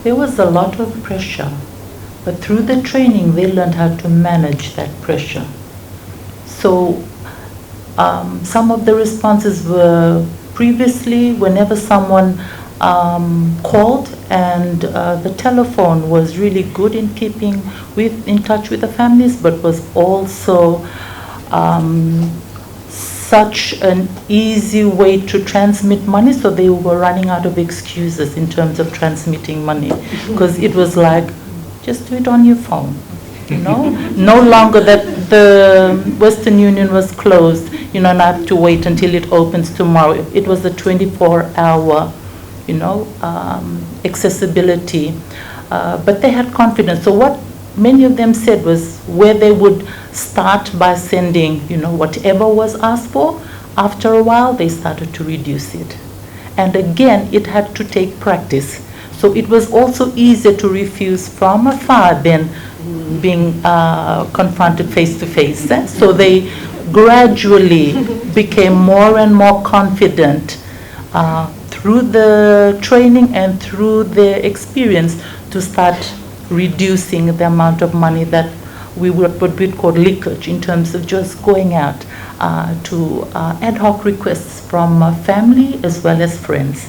There was a lot of pressure, but through the training they learned how to manage that pressure. So some of the responses were previously whenever someone called, and the telephone was really good in keeping in touch with the families, but was also such an easy way to transmit money, so they were running out of excuses in terms of transmitting money, because it was like, just do it on your phone, you know. No longer that the Western Union was closed, you know, not to wait until it opens tomorrow. It was a 24-hour, you know, accessibility, but they had confidence. So what many of them said was, where they would start by sending, you know, whatever was asked for, after a while they started to reduce it. And again, it had to take practice. So it was also easier to refuse from afar than being confronted face to face. So they gradually became more and more confident through the training and through their experience to start reducing the amount of money that we would what we call leakage, in terms of just going out to ad hoc requests from family as well as friends.